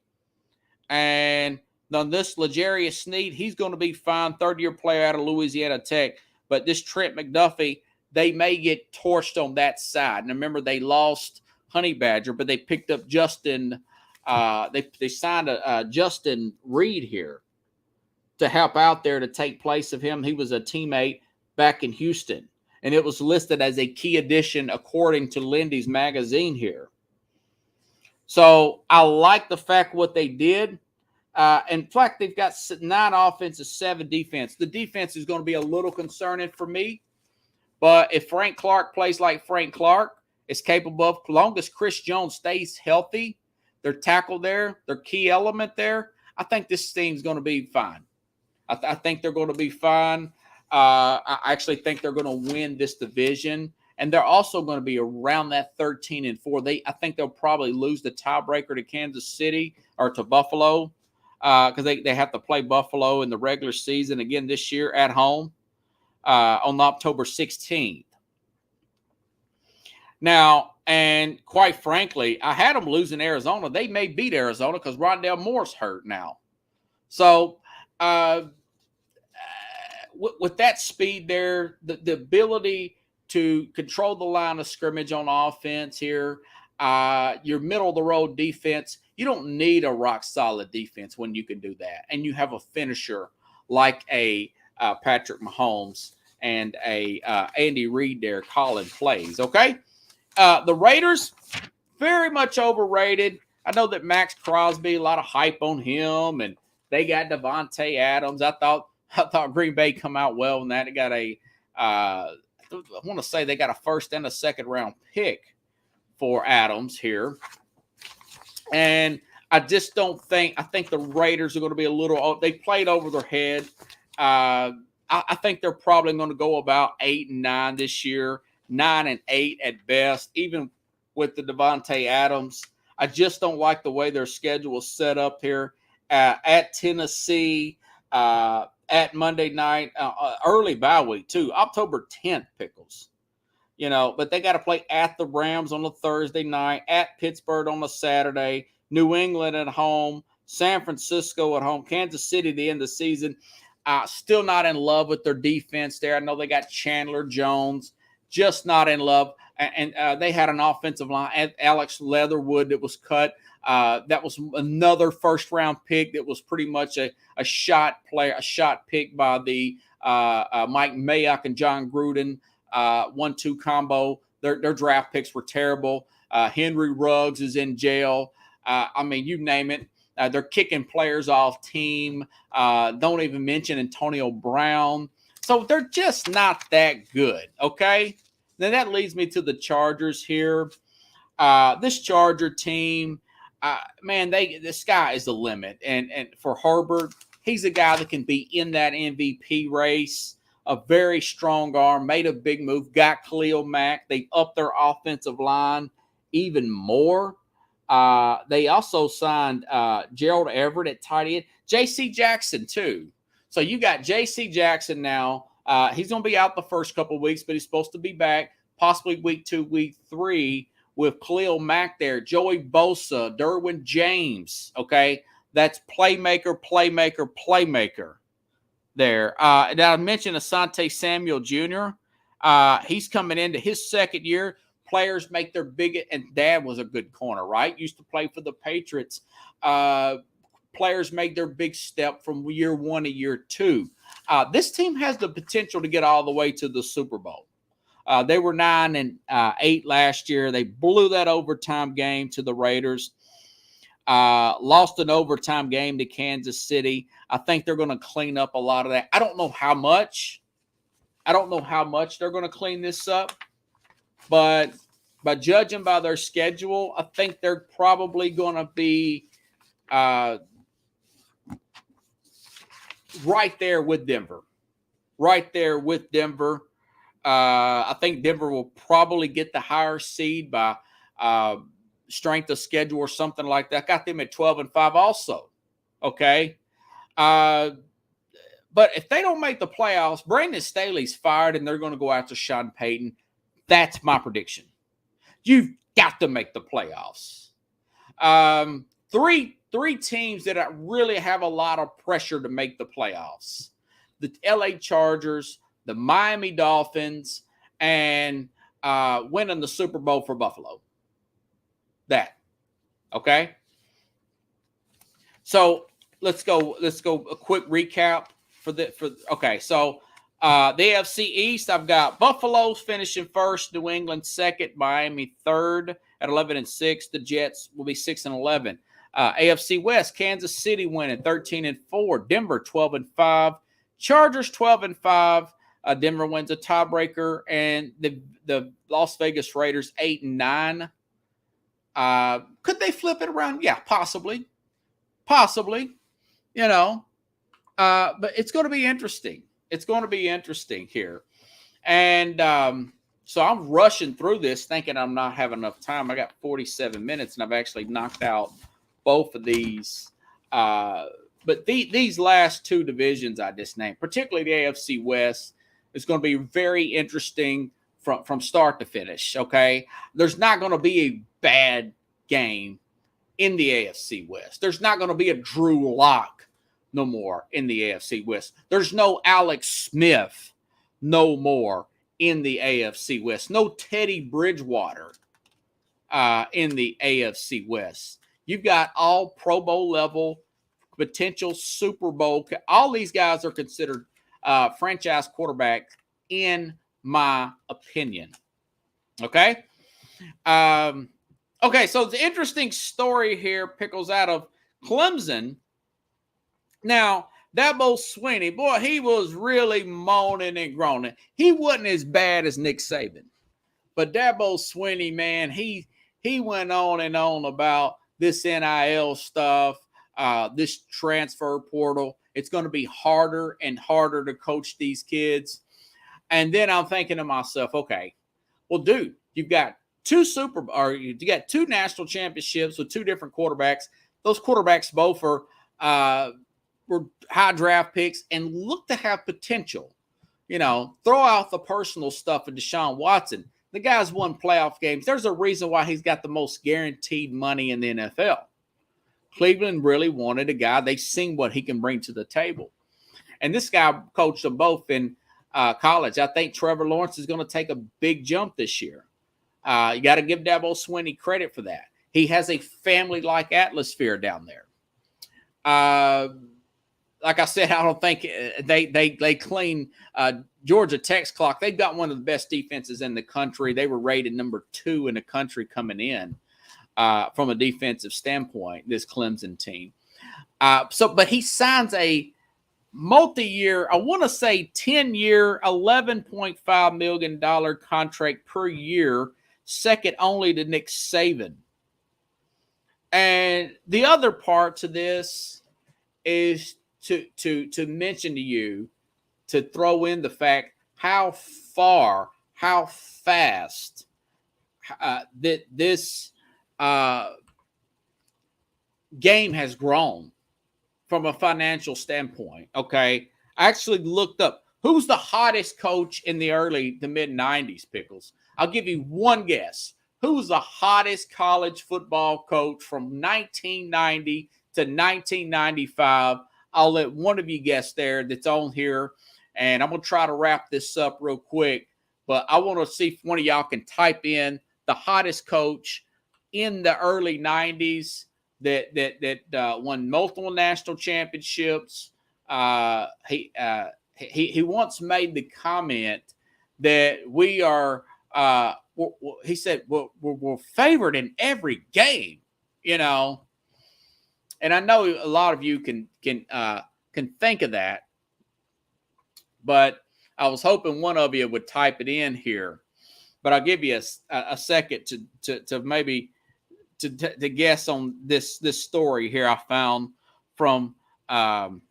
And now this L'Jarius Sneed, he's going to be fine, 3rd-year player out of Louisiana Tech. But this Trent McDuffie, they may get torched on that side. And remember, they lost Honey Badger, but they picked up Justin. They signed Justin Reed here to help out there to take place of him. He was a teammate back in Houston, and it was listed as a key addition according to Lindy's magazine here. So I like the fact what they did. In fact, they've got 9 offenses, 7 defense. The defense is going to be a little concerning for me, but if Frank Clark plays like Frank Clark is capable of, as long as Chris Jones stays healthy, their tackle there, their key element there, I think this team's going to be fine. I think they're going to be fine. I actually think they're going to win this division, and they're also going to be around that 13-4. I think they'll probably lose the tiebreaker to Kansas City or to Buffalo because they have to play Buffalo in the regular season again this year at home on October 16th. Now, and quite frankly, I had them losing Arizona. They may beat Arizona because Rondale Moore's hurt now. So, with that speed there, the ability to control the line of scrimmage on offense here, your middle-of-the-road defense, you don't need a rock-solid defense when you can do that. And you have a finisher like a Patrick Mahomes and a Andy Reid there calling plays, okay? The Raiders, very much overrated. I know that Max Crosby, a lot of hype on him, and they got Devontae Adams. I thought Green Bay come out well in that. They got I want to say they got a 1st and a 2nd round pick for Adams here. And I just don't think, I think the Raiders are going to be a little, they played over their head. I think they're probably going to go about 8-9 this year, 9-8 at best, even with the Devontae Adams. I just don't like the way their schedule is set up here at Tennessee, at Monday night, early bye week too, October 10th, Pickles. You know, but they got to play at the Rams on a Thursday night, at Pittsburgh on a Saturday, New England at home, San Francisco at home, Kansas City the end of the season. Still not in love with their defense there. I know they got Chandler Jones, just not in love. And they had an offensive line, Alex Leatherwood, that was cut. That was another 1st-round pick that was pretty much a shot pick by the Mike Mayock and John Gruden 1-2 combo. Their draft picks were terrible. Henry Ruggs is in jail. I mean, you name it. They're kicking players off team. Don't even mention Antonio Brown. So they're just not that good, okay? Then that leads me to the Chargers here. This Charger team, man, the sky is the limit. And for Herbert, he's a guy that can be in that MVP race. A very strong arm, made a big move, got Khalil Mack. They upped their offensive line even more. They also signed Gerald Everett at tight end. J.C. Jackson, too. So you got J.C. Jackson now. He's going to be out the first couple of weeks, but he's supposed to be back possibly week 2, week 3 with Khalil Mack there, Joey Bosa, Derwin James. Okay, that's playmaker there. Now I mentioned Asante Samuel Jr. He's coming into his second year. Players make their biggest, and Dad was a good corner, right? Used to play for the Patriots. Players make their big step from year 1 to year 2. This team has the potential to get all the way to the Super Bowl. They were 9-8 last year. They blew that overtime game to the Raiders. Lost an overtime game to Kansas City. I think they're going to clean up a lot of that. I don't know how much. They're going to clean this up. But by judging by their schedule, I think they're probably going to be right there with Denver. I think Denver will probably get the higher seed by strength of schedule or something like that. I got them at 12-5 also. Okay. But if they don't make the playoffs, Brandon Staley's fired and they're going to go after Sean Payton. That's my prediction. You've got to make the playoffs. Three teams that really have a lot of pressure to make the playoffs. The LA Chargers, the Miami Dolphins, and winning the Super Bowl for Buffalo. That. Okay? So let's go a quick recap okay, so the AFC East, I've got Buffalo's finishing first, New England second, Miami third at 11-6. The Jets will be 6-11. AFC West, Kansas City winning 13-4. Denver 12-5. Chargers 12-5. Denver wins a tiebreaker, and the Las Vegas Raiders 8-9. Could they flip it around? Yeah, possibly. You know, but it's going to be interesting. It's going to be interesting here. And so I'm rushing through this thinking I'm not having enough time. I got 47 minutes, and I've actually knocked out both of these. But these last two divisions I just named, particularly the AFC West, is going to be very interesting from start to finish, okay? There's not going to be a bad game in the AFC West. There's not going to be a Drew Lock no more in the AFC West. There's no Alex Smith no more in the AFC West. No Teddy Bridgewater in the AFC West. You've got all Pro Bowl level, potential Super Bowl. All these guys are considered franchise quarterbacks, in my opinion. Okay? Okay, so the interesting story here, Pickles, out of Clemson. Now, Dabo Swinney, boy, he was really moaning and groaning. He wasn't as bad as Nick Saban. But Dabo Swinney, man, he went on and on about this NIL stuff, this transfer portal. It's going to be harder and harder to coach these kids. And then I'm thinking to myself, okay, well, dude, you got two national championships with two different quarterbacks. Those quarterbacks both were high draft picks and look to have potential. You know, throw out the personal stuff of Deshaun Watson. The guy's won playoff games. There's a reason why he's got the most guaranteed money in the NFL. Cleveland really wanted a guy. They've seen what he can bring to the table. And this guy coached them both in college. I think Trevor Lawrence is going to take a big jump this year. You got to give Dabo Swinney credit for that. He has a family-like atmosphere down there. Like I said, I don't think they clean Georgia Tech's clock. They've got one of the best defenses in the country. They were rated number 2 in the country coming in from a defensive standpoint, this Clemson team. But he signs a multi-year, I want to say 10-year, $11.5 million contract per year, second only to Nick Saban. And the other part to this is to mention to you, to throw in the fact how fast that this game has grown from a financial standpoint. Okay. I actually looked up who's the hottest coach in the early to mid 90s, Pickles. I'll give you one guess. Who's the hottest college football coach from 1990 to 1995? I'll let one of you guess there that's on here. And I'm going to try to wrap this up real quick. But I want to see if one of y'all can type in the hottest coach in the early 90s that won multiple national championships. He once made the comment that we are. He said we're favored in every game, you know. And I know a lot of you can think of that, but I was hoping one of you would type it in here. But I'll give you a second to maybe to guess on this story here I found from 19.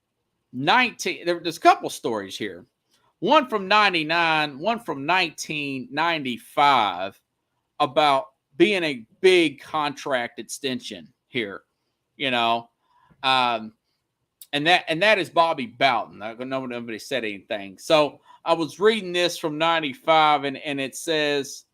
There's a couple stories here. One from 99, one from 1995 about being a big contract extension here, you know. And that is Bobby Bowden. I don't know if nobody said anything. So I was reading this from 95 and it says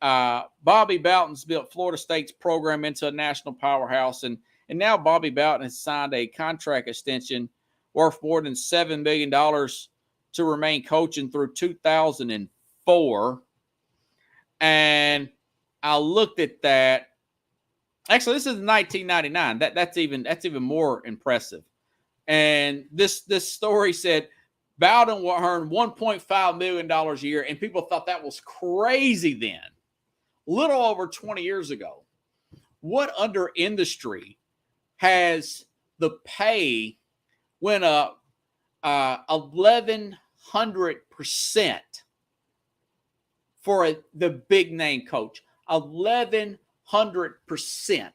Bobby Bowden's built Florida State's program into a national powerhouse. And now Bobby Bowden has signed a contract extension worth more than $7 million to remain coaching through 2004. And I looked at that. Actually, this is 1999. That's even more impressive. And this story said Bowden will earn $1.5 million a year, and people thought that was crazy then. Little over 20 years ago. What other industry has the pay went up 1,100% for the big name coach? 1,100%.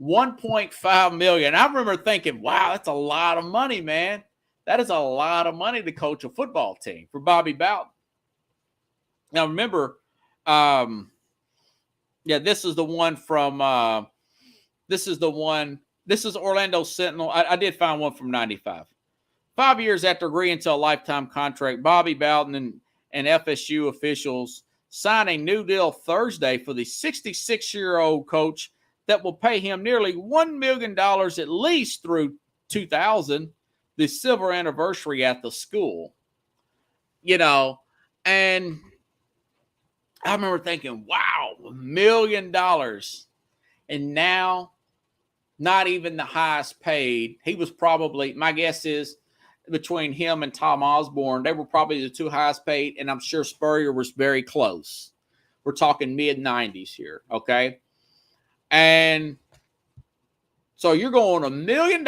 1.5 million. I remember thinking, wow, that's a lot of money, man. That is a lot of money to coach a football team for Bobby Bowden. Now remember, this is the one from this is Orlando Sentinel. I did find one from 95. 5 years after agreeing to a lifetime contract, Bobby Bowden and FSU officials signed a new deal Thursday for the 66-year-old coach that will pay him nearly $1 million at least through 2000, the silver anniversary at the school. You know, and I remember thinking, wow, $1 million. And now, not even the highest paid. He was probably, my guess is, between him and Tom Osborne, they were probably the two highest paid, and I'm sure Spurrier was very close. We're talking mid-90s here, okay? And so you're going $1 million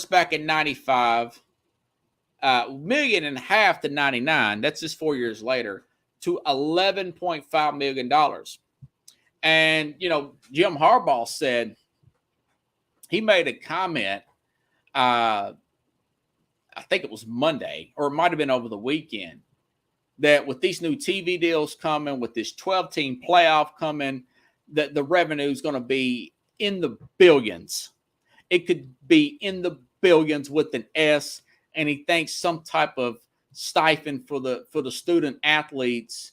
back in 95, $1.5 million to 99. That's just 4 years later, to $11.5 million. And, you know, Jim Harbaugh said, he made a comment, I think it was Monday, or it might have been over the weekend, that with these new TV deals coming, with this 12-team playoff coming, that the revenue is going to be in the billions. It could be in the billions with an S, and he thinks some type of stipend for the student athletes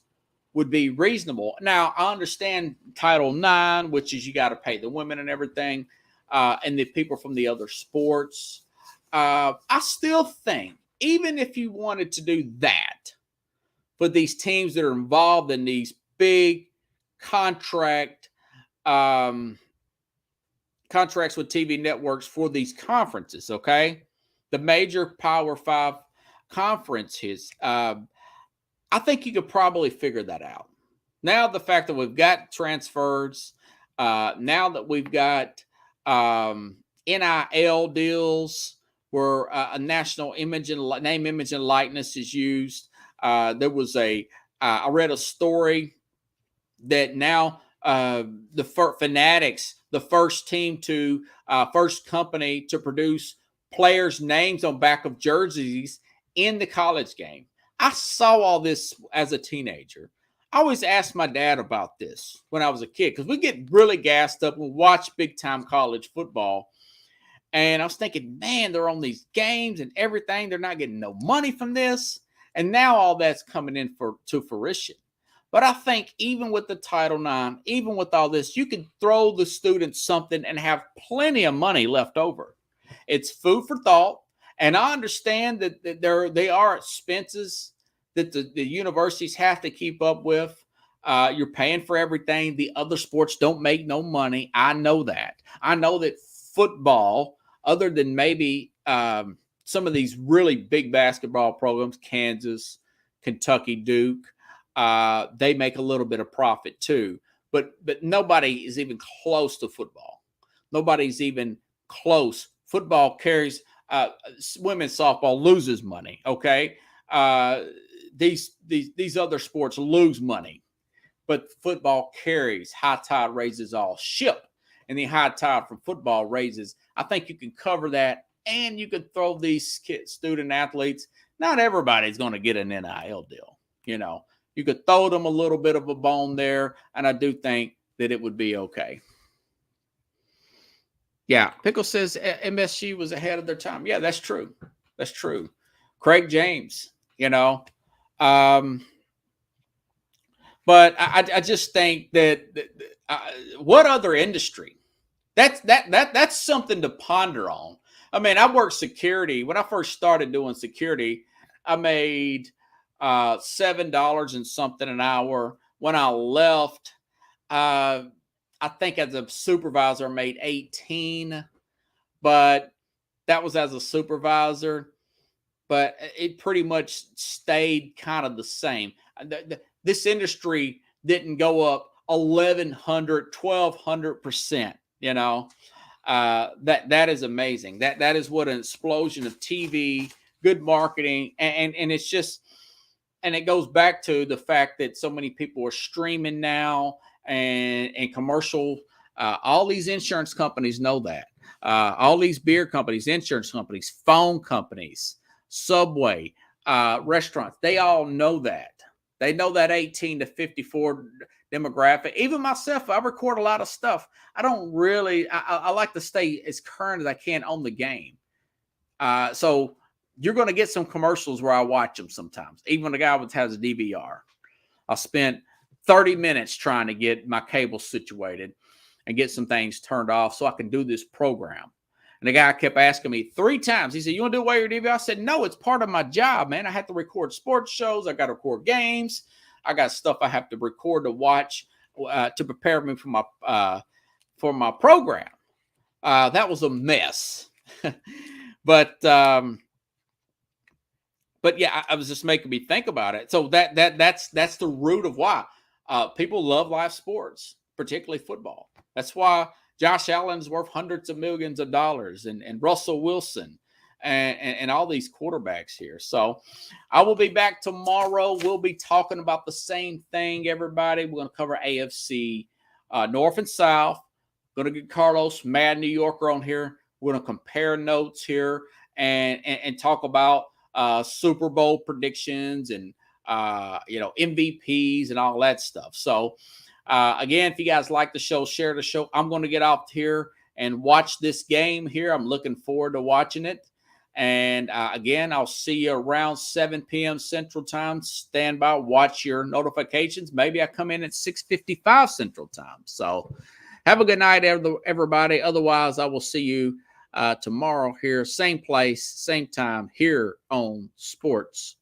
would be reasonable. Now, I understand Title IX, which is you got to pay the women and everything, and the people from the other sports. I still think, even if you wanted to do that for these teams that are involved in these big contracts with TV networks for these conferences, okay? The major Power 5 conferences, I think you could probably figure that out. Now, the fact that we've got transfers, now that we've got NIL deals where a national image and name, image, and likeness is used. There was I read a story that now the Fanatics, the first team to, first company to produce players' names on back of jerseys in the college game. I saw all this as a teenager. I always asked my dad about this when I was a kid, because we get really gassed up and watch big-time college football. And I was thinking, man, they're on these games and everything. They're not getting no money from this. And now all that's coming in to fruition. But I think even with the Title IX, even with all this, you can throw the students something and have plenty of money left over. It's food for thought. And I understand that they are expenses that the universities have to keep up with. You're paying for everything. The other sports don't make no money. I know that. I know that football, other than maybe some of these really big basketball programs, Kansas, Kentucky, Duke, they make a little bit of profit too. But nobody is even close to football. Nobody's even close. Football carries, women's softball loses money. Okay, these other sports lose money, but football carries. High tide raises all ship, and the high tide from football raises. I think you can cover that, and you could throw these student athletes. Not everybody's going to get an NIL deal. You could throw them a little bit of a bone there, and I do think that it would be okay. Yeah, Pickle says MSG was ahead of their time. Yeah, that's true. That's true. Craig James, but I just think that what other industry? That's something to ponder on. I mean, I worked security. When I first started doing security, I made $7 and something an hour. When I left, I think as a supervisor I made 18, but that was as a supervisor. But it pretty much stayed kind of the same. This industry didn't go up 1,100, 1,200%. That is amazing. That is what an explosion of TV, good marketing, and it's just, and it goes back to the fact that so many people are streaming now and commercial. All these insurance companies know that. All these beer companies, insurance companies, phone companies, Subway, restaurants, they all know that. They know that 18 to 54 demographic. Even myself, I record a lot of stuff. I don't really, I like to stay as current as I can on the game. So you're going to get some commercials where I watch them sometimes. Even the guy that has a DVR. I spent 30 minutes trying to get my cable situated and get some things turned off so I can do this program. And the guy kept asking me 3 times. He said, "You want to do away with your DVR?" I said, "No, it's part of my job, man. I have to record sports shows. I got to record games. I got stuff I have to record to watch to prepare me for my program." That was a mess. But yeah, I was just making me think about it. So that's the root of why people love live sports, particularly football. That's why Josh Allen's worth hundreds of millions of dollars, and Russell Wilson and all these quarterbacks here. So I will be back tomorrow. We'll be talking about the same thing, everybody. We're going to cover AFC North and South. Going to get Carlos, Mad New Yorker, on here. We're going to compare notes here and talk about Super Bowl predictions and MVPs and all that stuff. So again, if you guys like the show, share the show. I'm going to get off here and watch this game here. I'm looking forward to watching it. And again, I'll see you around 7 p.m. Central Time. Stand by, watch your notifications. Maybe I come in at 6:55 Central Time. So have a good night, everybody. Otherwise, I will see you tomorrow here, same place, same time, here on Sports